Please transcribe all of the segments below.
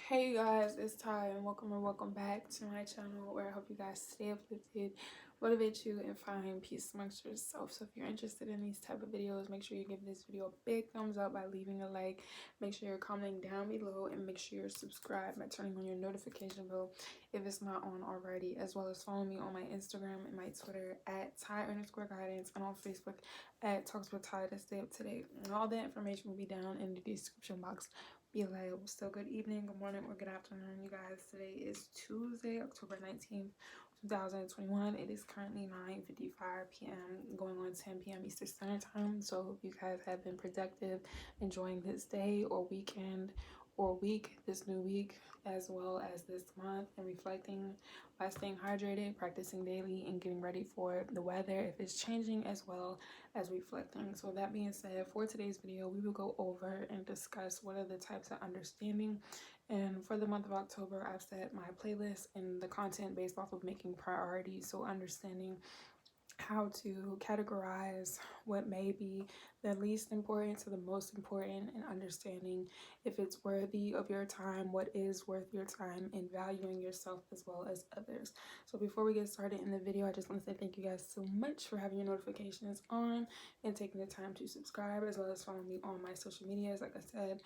Hey you guys, it's Ty and welcome or welcome back to my channel where I hope you guys stay uplifted, motivate you, and find peace amongst yourself. So if you're interested in these type of videos, make sure you give this video a big thumbs up by leaving a like. Make sure you're commenting down below and make sure you're subscribed by turning on your notification bell if it's not on already, as well as follow me on my Instagram and my Twitter at Ty_guidance and on Facebook at Talks with Ty to stay up to date. And all that information will be down in the description box below. So good evening, good morning, or good afternoon, you guys. Today is Tuesday, October 19th, 2021. It is currently 9:55 p.m. going on 10 p.m. Eastern Standard Time. So I hope you guys have been productive, enjoying this day or weekend or week, this new week, as well as this month, and reflecting by staying hydrated, practicing daily, and getting ready for the weather if it's changing, as well as reflecting. So that being said, for today's video, we will go over and discuss what are the types of understanding. And for the month of October, I've set my playlist and the content based off of making priorities. So understanding how to categorize what may be the least important to the most important, and understanding if it's worthy of your time, what is worth your time, and valuing yourself as well as others. So before we get started in the video, I just want to say thank you guys so much for having your notifications on and taking the time to subscribe, as well as follow me on my social medias. Like I said,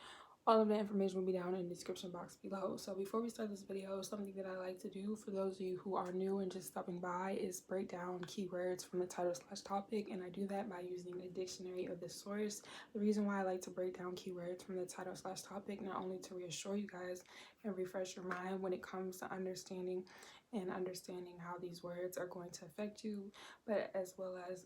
all of the information will be down in the description box below. So before we start this video, something that I like to do for those of you who are new and just stopping by is break down keywords from the title/topic, and I do that by using a dictionary of the source. The reason why I like to break down keywords from the title/topic, not only to reassure you guys and refresh your mind when it comes to understanding how these words are going to affect you, but as well as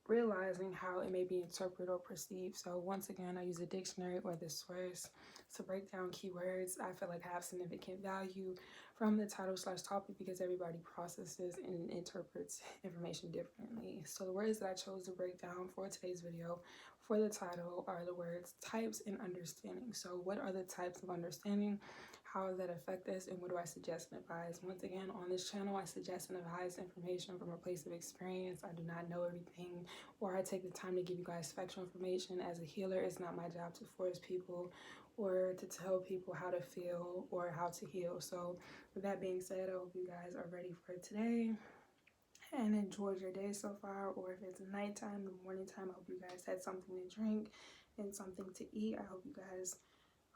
realizing how it may be interpreted or perceived. So once again, I use a dictionary or the source to break down keywords I feel like have significant value from the title/topic, because everybody processes and interprets information differently. So the words that I chose to break down for today's video for the title are the words types and understanding. So what are the types of understanding? How does that affect us, and what do I suggest and advise? Once again, on this channel, I suggest and advise information from a place of experience. I do not know everything, or I take the time to give you guys factual information. As a healer, it's not my job to force people or to tell people how to feel or how to heal. So with that being said, I hope you guys are ready for today and enjoyed your day so far, or if it's nighttime, the morning time, I hope you guys had something to drink and something to eat. I hope you guys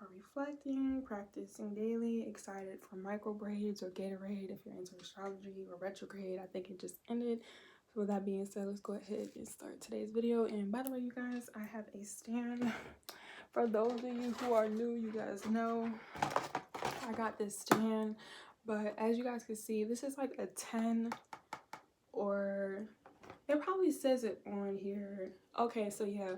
are reflecting, practicing daily, excited for micro braids or Gatorade if you're into astrology, or retrograde. I think it just ended. So with that being said, let's go ahead and start today's video. And by the way, you guys, I have a stand. For those of you who are new, you guys know I got this stand, but as you guys can see, this is like a 10, or it probably says it on here. Okay, so yeah,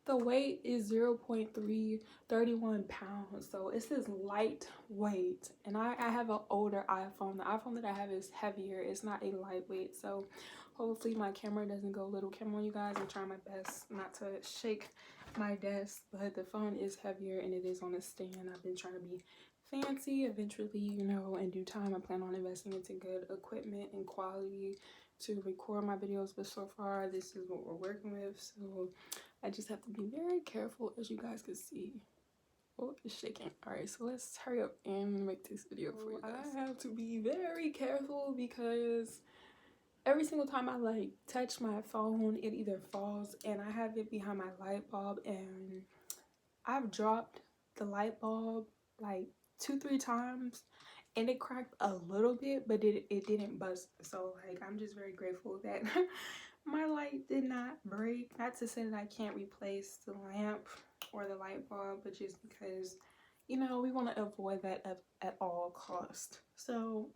the weight is 0.331 pounds, so it says lightweight. And I have an older iPhone. The iPhone that I have is heavier. It's not a lightweight, so hopefully my camera doesn't go little camera on you guys. I'm trying my best not to shake my desk, but the phone is heavier and it is on a stand. I've been trying to be fancy. Eventually, you know, in due time, I plan on investing into good equipment and quality to record my videos, but so far this is what we're working with. So I just have to be very careful, as you guys can see. Oh, it's shaking. All right, so let's hurry up and make this video for you guys. I have to be very careful because every single time I like touch my phone, it either falls, and I have it behind my light bulb, and I've dropped the light bulb like 2-3 times, and it cracked a little bit, but it didn't bust. So like, I'm just very grateful that my light did not break. Not to say that I can't replace the lamp or the light bulb, but just because, you know, we want to avoid that at all cost. So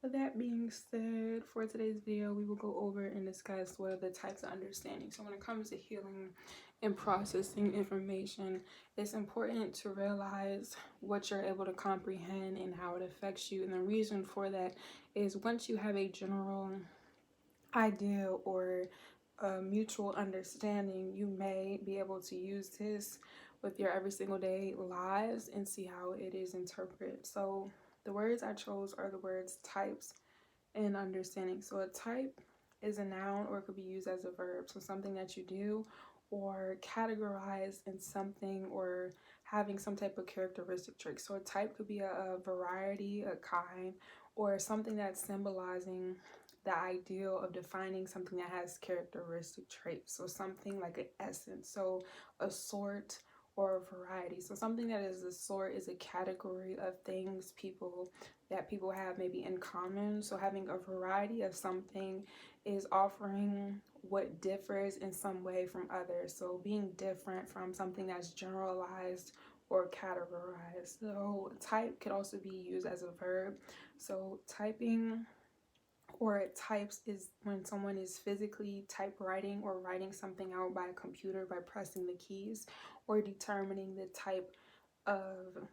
with that being said, for today's video, we will go over and discuss what are the types of understanding. So when it comes to healing and processing information, it's important to realize what you're able to comprehend and how it affects you. And the reason for that is, once you have a general idea or a mutual understanding, you may be able to use this with your every single day lives and see how it is interpreted. So the words I chose are the words types and understanding. So a type is a noun, or it could be used as a verb. So something that you do or categorize in something, or having some type of characteristic trait. So a type could be a variety, a kind, or something that's symbolizing the ideal of defining something that has characteristic traits. So something like an essence, so a sort or a variety. So something that is a sort is a category of things people have maybe in common. So having a variety of something is offering what differs in some way from others. So being different from something that's generalized or categorized. So type could also be used as a verb. So typing or types is when someone is physically typewriting or writing something out by a computer by pressing the keys, or determining the type of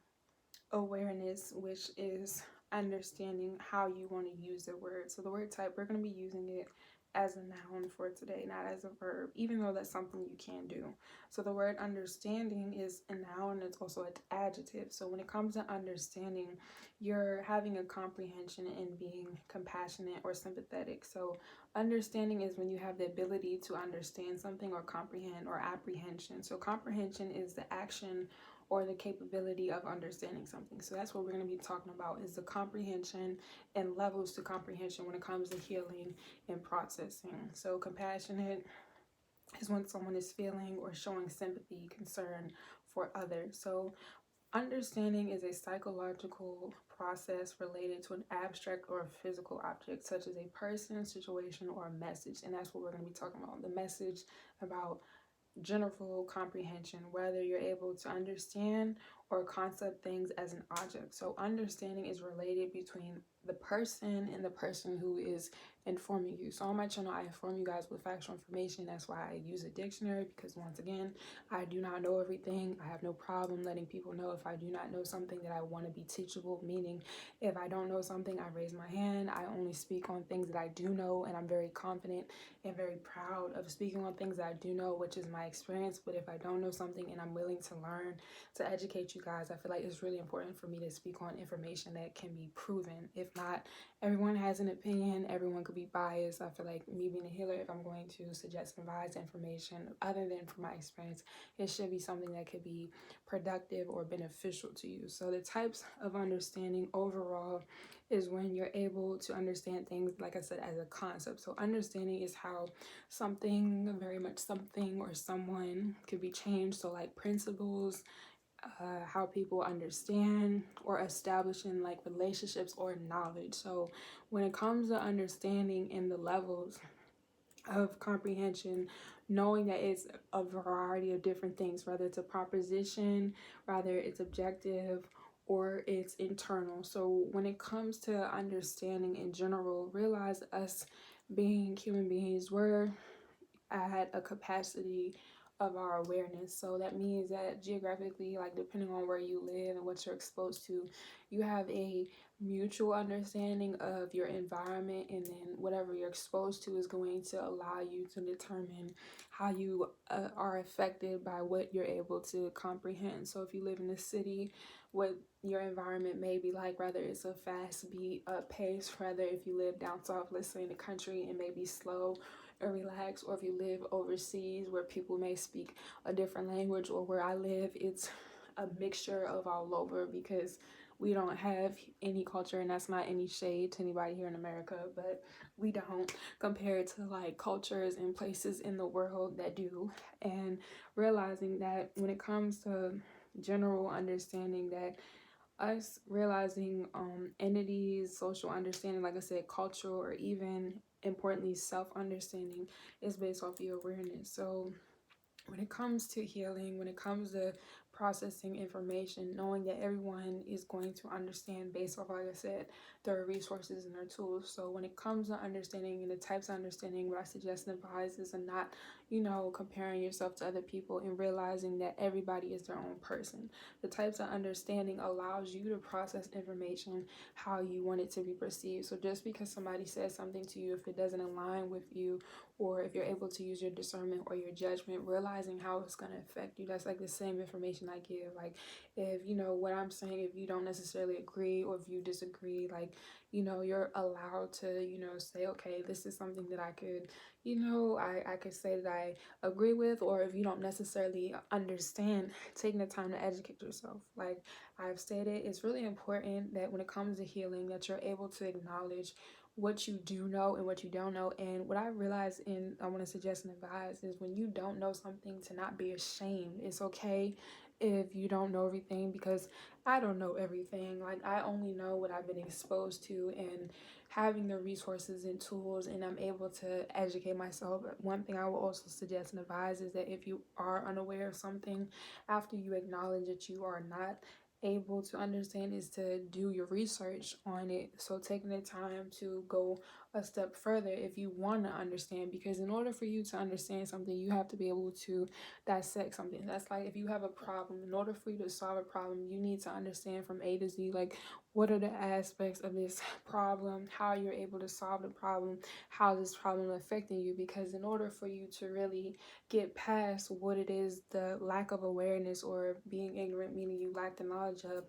awareness, which is understanding how you want to use the word. So the word type, we're going to be using it as a noun for today, not as a verb, even though that's something you can do. So the word understanding is a noun, it's also an adjective. So when it comes to understanding, you're having a comprehension and being compassionate or sympathetic. So understanding is when you have the ability to understand something or comprehend, or apprehension. So comprehension is the action or the capability of understanding something. So that's what we're going to be talking about, is the comprehension and levels to comprehension when it comes to healing and processing. So compassionate is when someone is feeling or showing sympathy, concern for others. So understanding is a psychological process related to an abstract or physical object, such as a person, situation, or a message. And that's what we're going to be talking about. The message about general comprehension, whether you're able to understand or concept things as an object. So understanding is related between the person and the person who is informing you. So on my channel, I inform you guys with factual information. That's why I use a dictionary, because once again, I do not know everything. I have no problem letting people know if I do not know something, that I want to be teachable, meaning if I don't know something, I raise my hand. I only speak on things that I do know, and I'm very confident and very proud of speaking on things that I do know, which is my experience. But if I don't know something and I'm willing to learn, to educate you guys, I feel like it's really important for me to speak on information that can be proven. If not, everyone has an opinion, everyone could be biased. I feel like me being a healer, if I'm going to suggest and advise information other than from my experience, it should be something that could be productive or beneficial to you. So the types of understanding overall is when you're able to understand things, like I said, as a concept. So understanding is how something, very much something or someone, could be changed. So like principles, how people understand or establishing like relationships or knowledge. So when it comes to understanding in the levels of comprehension, knowing that it's a variety of different things, whether it's a proposition, whether it's objective, or it's internal. So when it comes to understanding in general, realize us being human beings, we're at a capacity of our awareness. So that means that geographically, like depending on where you live and what you're exposed to, you have a mutual understanding of your environment, and then whatever you're exposed to is going to allow you to determine how you are affected by what you're able to comprehend. So if you live in a city, what your environment may be like, whether it's a fast beat pace, rather if you live down south, let's say in the country, it may be slow or relax. Or if you live overseas where people may speak a different language, or where I live, it's a mixture of all over, because we don't have any culture, and that's not any shade to anybody here in America, but we don't, compared to like cultures and places in the world that do. And realizing that when it comes to general understanding, that us realizing entities, social understanding, like I said, cultural, or even importantly self-understanding, is based off your awareness. So when it comes to healing, when it comes to processing information, knowing that everyone is going to understand based off, like I said, their resources and their tools. So when it comes to understanding and the types of understanding, what I suggest and advise is not, comparing yourself to other people, and realizing that everybody is their own person. The types of understanding allows you to process information how you want it to be perceived. So just because somebody says something to you, if it doesn't align with you, or if you're able to use your discernment or your judgment, realizing how it's going to affect you, that's like the same information information I give. Like, if you know what I'm saying, if you don't necessarily agree or if you disagree, like, you know, you're allowed to, you know, say, okay, this is something that I could, you know, I could say that I agree with. Or if you don't necessarily understand, taking the time to educate yourself. Like I've stated, it's really important that when it comes to healing, that you're able to acknowledge what you do know and what you don't know. And what I realize, and I want to suggest and advise, is when you don't know something, to not be ashamed. It's okay if you don't know everything, because I don't know everything. Like I only know what I've been exposed to, and having the resources and tools, and I'm able to educate myself. One thing I will also suggest and advise is that if you are unaware of something, after you acknowledge that you are not able to understand, is to do your research on it. So taking the time to go a step further if you want to understand, because in order for you to understand something, you have to be able to dissect something. That's like if you have a problem, in order for you to solve a problem, you need to understand from A to Z, like what are the aspects of this problem, how you're able to solve the problem, how this problem affecting you. Because in order for you to really get past what it is, the lack of awareness or being ignorant, meaning you lack the knowledge of,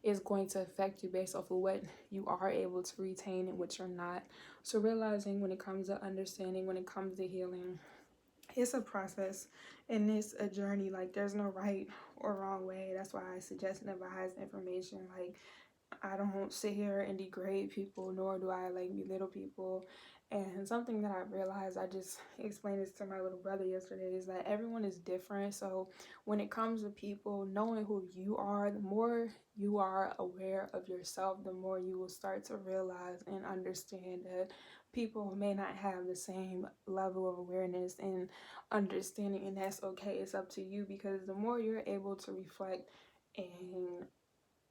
is going to affect you based off of what you are able to retain and what you're not. So realizing when it comes to understanding, when it comes to healing, it's a process and it's a journey. Like there's no right or wrong way. That's why I suggest and advise information. Like I don't sit here and degrade people, nor do I like belittle people. And something that I realized, I just explained this to my little brother yesterday, is that everyone is different. So when it comes to people, knowing who you are, the more you are aware of yourself, the more you will start to realize and understand that people may not have the same level of awareness and understanding, and that's okay. It's up to you, because the more you're able to reflect and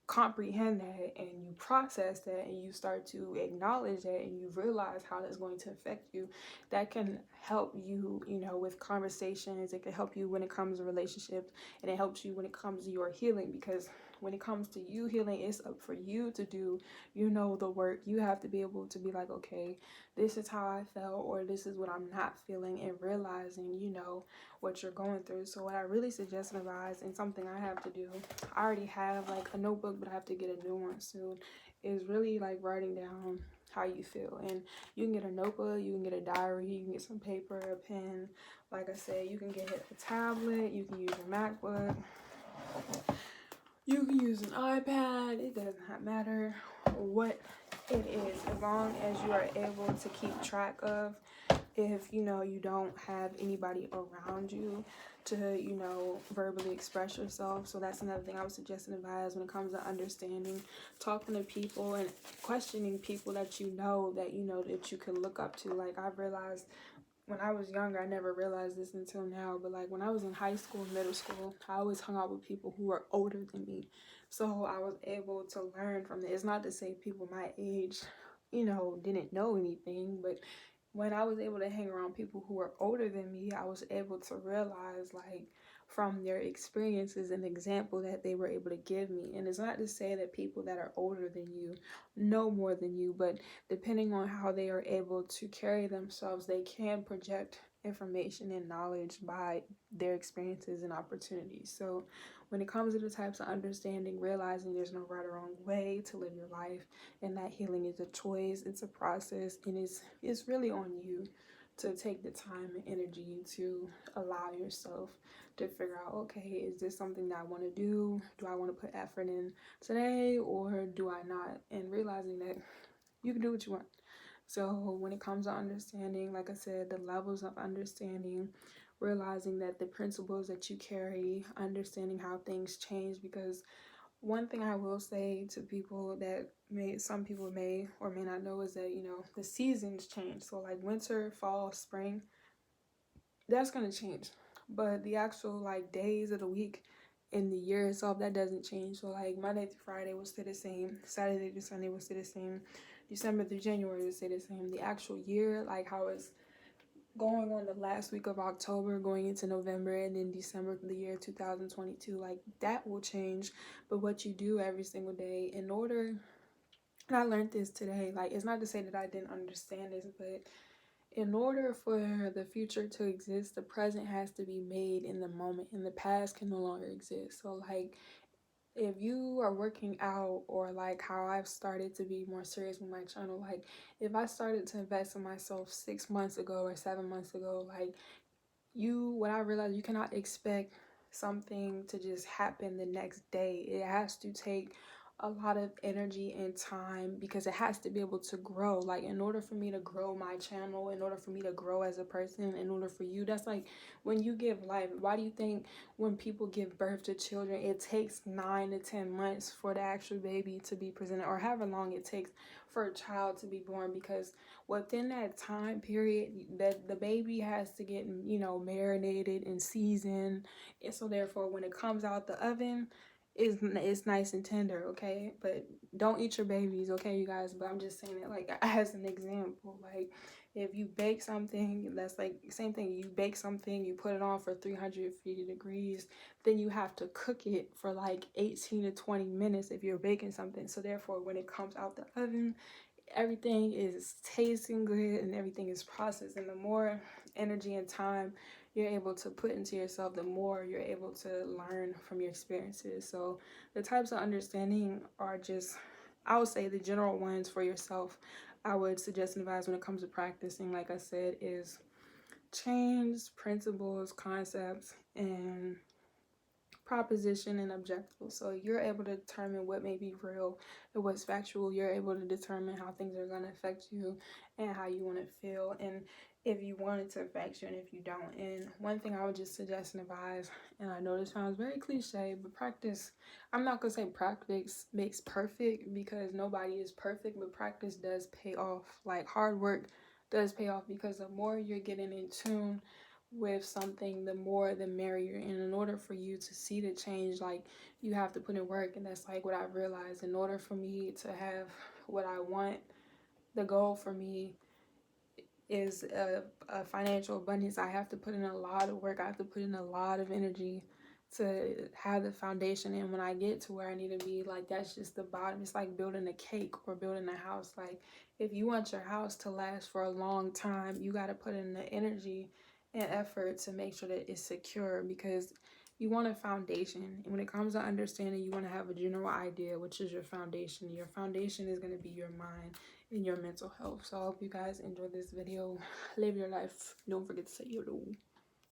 comprehend that, and you process that, and you start to acknowledge that, and you realize how that's going to affect you, that can help you, you know, with conversations. It can help you when it comes to relationships, and it helps you when it comes to your healing. Because when it comes to you healing, it's up for you to do, you know, the work. You have to be able to be like, okay, this is how I felt, or this is what I'm not feeling, and realizing, you know, what you're going through. So what I really suggest and advise, and something I have to do, I already have like a notebook, but I have to get a new one soon, is really like writing down how you feel. And you can get a notebook, you can get a diary, you can get some paper, a pen. Like I said, you can get a tablet, you can use your MacBook, you can use an iPad. It does not matter what it is, as long as you are able to keep track of, if you know you don't have anybody around you to, you know, verbally express yourself. So that's another thing I would suggest and advise when it comes to understanding, talking to people and questioning people that you know, that you can look up to. Like I've realized when I was younger, I never realized this until now, but like when I was in high school, middle school, I always hung out with people who were older than me. So I was able to learn from it. It's not to say people my age, you know, didn't know anything, but when I was able to hang around people who were older than me, I was able to realize, like, from their experiences and example that they were able to give me. And it's not to say that people that are older than you know more than you, but depending on how they are able to carry themselves, they can project information and knowledge by their experiences and opportunities. So when it comes to the types of understanding, realizing there's no right or wrong way to live your life, and that healing is a choice, it's a process, and it's really on you to take the time and energy to allow yourself to figure out, okay, is this something that I want to do? Do I want to put effort in today, or do I not? And realizing that you can do what you want. So when it comes to understanding, like I said, the levels of understanding, realizing that the principles that you carry, understanding how things change. Because one thing I will say to people that some people may or may not know, is that, you know, the seasons change. So like winter, fall, spring, that's going to change. But the actual like days of the week in the year itself, that doesn't change. So like Monday through Friday will stay the same. Saturday to Sunday will stay the same. December through January will stay the same. The actual year, like how it's going on the last week of October, going into November, and then December the year 2022, like that will change. But what you do every single day in order, and I learned this today, like it's not to say that I didn't understand this, but in order for the future to exist, the present has to be made in the moment, and the past can no longer exist. So like, if you are working out, or like how I've started to be more serious with my channel, like if I started to invest in myself 6 months ago or 7 months ago, like what I realized, you cannot expect something to just happen the next day. It has to take a lot of energy and time, because it has to be able to grow. Like, in order for me to grow my channel, in order for me to grow as a person, in order for you, that's like when you give life. Why do you think when people give birth to children, it takes 9 to 10 months for the actual baby to be presented, or however long it takes for a child to be born? Because within that time period, that the baby has to get, marinated and seasoned, and so therefore when it comes out the oven, it's nice and tender. Okay, but don't eat your babies, okay, you guys? But I'm just saying it like as an example. Like, if you bake something, that's like same thing. You bake something, you put it on for 350 degrees, then you have to cook it for like 18 to 20 minutes if you're baking something. So therefore when it comes out the oven, everything is tasting good and everything is processed. And the more energy and time you're able to put into yourself, the more you're able to learn from your experiences. So the types of understanding are just, I would say, the general ones for yourself. I would suggest and advise when it comes to practicing, like I said, is chains, principles, concepts, and proposition and objective. So you're able to determine what may be real and what's factual. You're able to determine how things are going to affect you and how you want to feel, and if you want it to affect you and if you don't. And one thing I would just suggest and advise, and I know this sounds very cliche, but practice. I'm not going to say practice makes perfect, because nobody is perfect, but practice does pay off. Like, hard work does pay off, because the more you're getting in tune with something, the more the merrier. And in order for you to see the change, like, you have to put in work. And that's like what I've realized. In order for me to have what I want, the goal for me is a financial abundance. I have to put in a lot of work. I have to put in a lot of energy to have the foundation. And when I get to where I need to be, like, that's just the bottom. It's like building a cake or building a house. Like, if you want your house to last for a long time, you got to put in the energy and effort to make sure that it's secure, because you want a foundation. And when it comes to understanding, you want to have a general idea, which is your foundation. Your foundation is going to be your mind and your mental health. So I hope you guys enjoyed this video. Live your life. Don't forget to say YOLO.